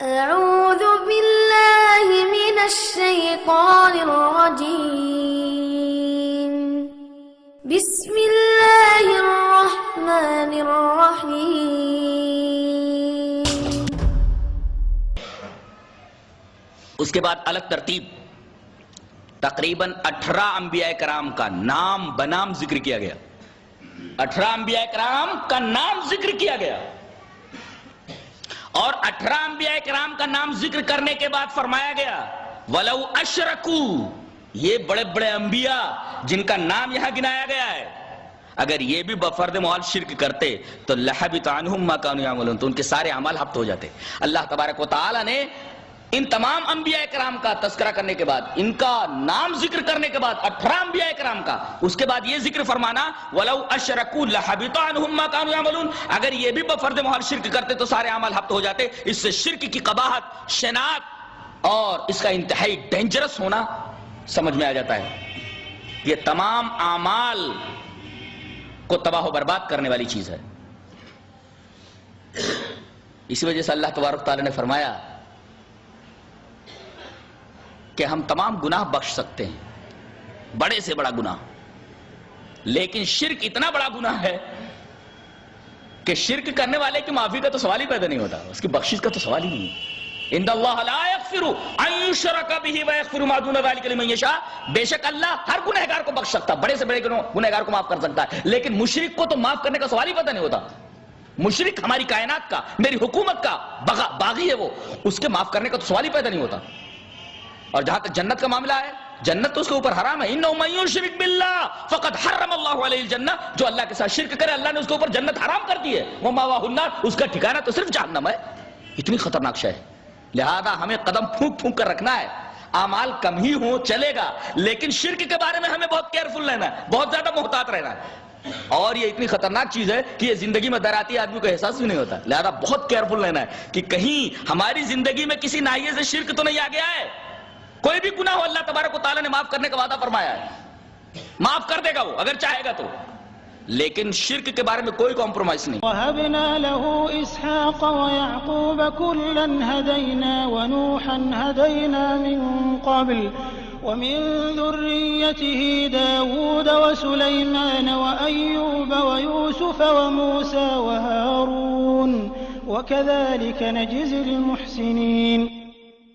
أعوذ بالله من الشيطان الرجيم بسم الله الرحمن الرحيم. اس کے بعد الگ ترتیب تقریباً 18 انبیاء کرام کا نام بنام ذکر کیا گیا. 18 انبیاء کرام کا نام ذکر کیا گیا اور 18 انبیاء کرام کا نام ذکر کرنے کے بعد فرمایا گیا وَلَوْ أَشْرَكُوا. یہ بڑے بڑے انبیاء جن کا نام یہاں گنایا گیا ہے اگر یہ بھی بفرد محال شرک کرتے تو لَحَبِطَ عَنْهُمْ مَا كَانُوا يَعْمَلُونَ. تو ان کے سارے اعمال حبط ہو جاتے. اللہ تبارک و تعالی نے ان تمام انبیاء کرام کا تذکرہ کرنے کے بعد ان کا نام ذکر کرنے کے بعد 18 انبیاء کرام کا اس کے بعد یہ ذکر فرمانا وَلَوْ أَشْرَكُوا لَحَبِطَ عَنْهُمْ مَا كَانُوا يَعْمَلُونَ. اگر یہ بھی بفرد محال شرک کرتے تو سارے اعمال حبط ہو جاتے. اس سے شرک کی قباحت شناعت اور اس کا انتہائی ڈینجرس ہونا سمجھ میں آ جاتا ہے. یہ تمام اعمال کو تباہ و برباد کرنے والی چیز ہے. اسی وجہ سے اللہ تبارک تعالی نے فرمایا کہ ہم تمام گناہ بخش سکتے ہیں بڑے سے بڑا گناہ لیکن شرک اتنا بڑا گناہ ہے کہ شرک کرنے والے کی معافی کا تو سوال ہی پیدا نہیں ہوتا, اس کی بخشش کا تو سوال ہی نہیں ہے. ان اللہ لا یغفر ان یشرک بہ ویغفر ما دون ذلک لمن یشاء. بے شک اللہ ہر گنہگار کو بخش سکتا, بڑے سے بڑے گنہگار کو معاف کر سکتا ہے لیکن مشرک کو تو معاف کرنے کا سوال ہی پیدا نہیں ہوتا. مشرک ہماری کائنات کا میری حکومت کا باغی ہے, وہ اس کے معاف کرنے کا تو سوال ہی پیدا نہیں ہوتا. اور جہاں تک جنت کا معاملہ ہے جنت تو اس کے اوپر حرام ہے. انہ من یشرک باللہ فقد حرم اللہ علیہ الجنہ. جو اللہ کے ساتھ شرک کرے اللہ نے اس کے اوپر جنت حرام کر دی ہے. ومأواہ النار, اس کا ٹھکانہ تو صرف جہنم ہے. اتنی خطرناک شے ہے. لہذا ہمیں قدم پھونک پھونک کر رکھنا ہے. اعمال کم ہی ہوں چلے گا لیکن شرک کے بارے میں ہمیں بہت کیئرفل رہنا ہے, بہت زیادہ محتاط رہنا ہے. اور یہ اتنی خطرناک چیز ہے کہ یہ زندگی میں دراتی آدمی کو احساس بھی نہیں ہوتا. لہذا بہت کیئرفل رہنا ہے کہ کہیں ہماری زندگی میں کسی ناحیے سے شرک تو نہیں آ گیا ہے. کوئی بھی گناہ ہو اللہ تبارک و تعالی نے معاف کرنے کا وعدہ فرمایا ہے, معاف کر دے گا وہ اگر چاہے گا تو, لیکن شرک کے بارے میں کوئی کمپرومائز نہیں. وَهَبْنَا لَهُ إِسْحَاقَ وَيَعْقُوبَ كُلًّا هَدَيْنَا وَنُوحًا هَدَيْنَا مِن قَبْلُ وَمِن ذُرِّيَّتِهِ دَاوُودَ وَسُلَيْمَانَ وَأَيُّوبَ وَيُوسُفَ وَمُوسَى وَهَارُونَ وَكَذَلِكَ نَجْزِي الْمُحْسِنِينَ.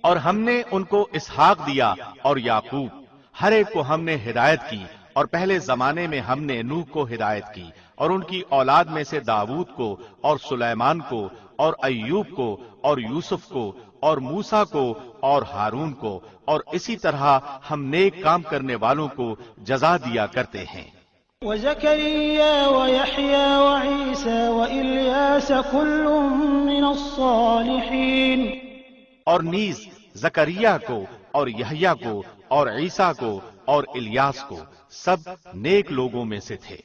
اور ہم نے ان کو اسحاق دیا اور یعقوب, ہر ایک کو ہم نے ہدایت کی. اور پہلے زمانے میں ہم نے نوح کو ہدایت کی اور ان کی اولاد میں سے داؤد کو اور سلیمان کو اور ایوب کو اور یوسف کو اور موسیٰ کو اور ہارون کو, اور اسی طرح ہم نیک کام کرنے والوں کو جزا دیا کرتے ہیں. وَزَكَرِيَّا وَيَحْيَا وَعِيسَى وَإِلْيَاسَ كُلٌّ مِّنَ الصَّالِحِينَ. اور نیز زکریا کو اور یحییٰ کو اور عیسیٰ کو اور الیاس کو, سب نیک لوگوں میں سے تھے.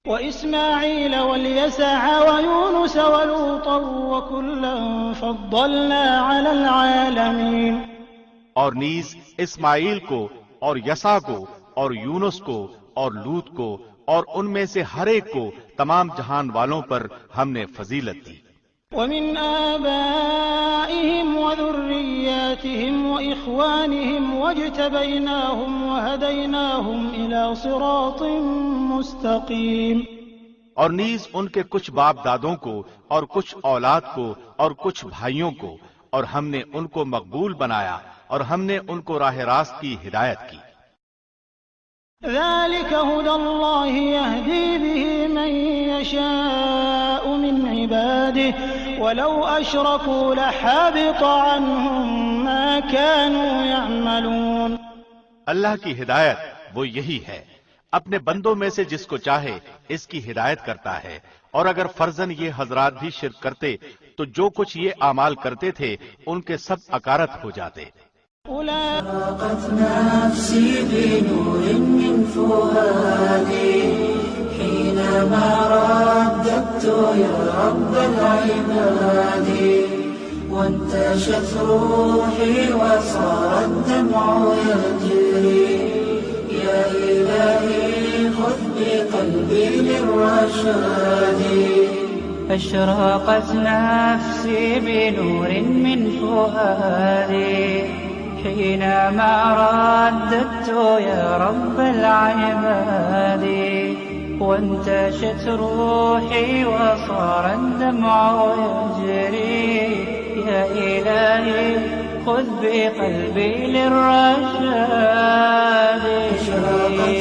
وَإِسْمَاعِيلَ وَالْيَسَعَ وَيُونُسَ وَلُوطًا وَكُلًّا فَضَّلْنَا عَلَى الْعَالَمِينَ. اور نیز اسماعیل کو اور یسع کو اور یونس کو اور لوط کو اور ان میں سے ہر ایک کو تمام جہان والوں پر ہم نے فضیلت دی. وَمِنْ آبَائِهِمْ وَذُرِّيَّاتِهِمْ وَإِخْوَانِهِمْ وَاجْتَبَيْنَاهُمْ وَهَدَيْنَاهُمْ إِلَى صِرَاطٍ مُسْتَقِيمٍ. اور نیز ان کے کچھ باپ دادوں کو اور کچھ اولاد کو اور کچھ بھائیوں کو, اور ہم نے ان کو مقبول بنایا اور ہم نے ان کو راہ راست کی ہدایت کی. ذلك هدى الله يهدي به من يشاء من عباده ولو أشركوا لحبط عنهم ما كانوا يعملون. اللہ کی ہدایت وہ یہی ہے, اپنے بندوں میں سے جس کو چاہے اس کی ہدایت کرتا ہے. اور اگر فرضاً یہ حضرات بھی شرک کرتے تو جو کچھ یہ اعمال کرتے تھے ان کے سب اکارت ہو جاتے. ضاقت نفسي بنور من فؤادي حينما رددت يا رب العباد وانتشت روحي وصار الدمع يجري يا إلهي خذ بقلبي للرشاد أشرقت نفسي بنور من فؤادي حينما رددت يا رب العباد وانتشت روحي وصار الدمع يجري يا إلهي خذ بقلبي للرشاد أشرقت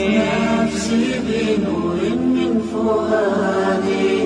نفسي بنور من فؤادي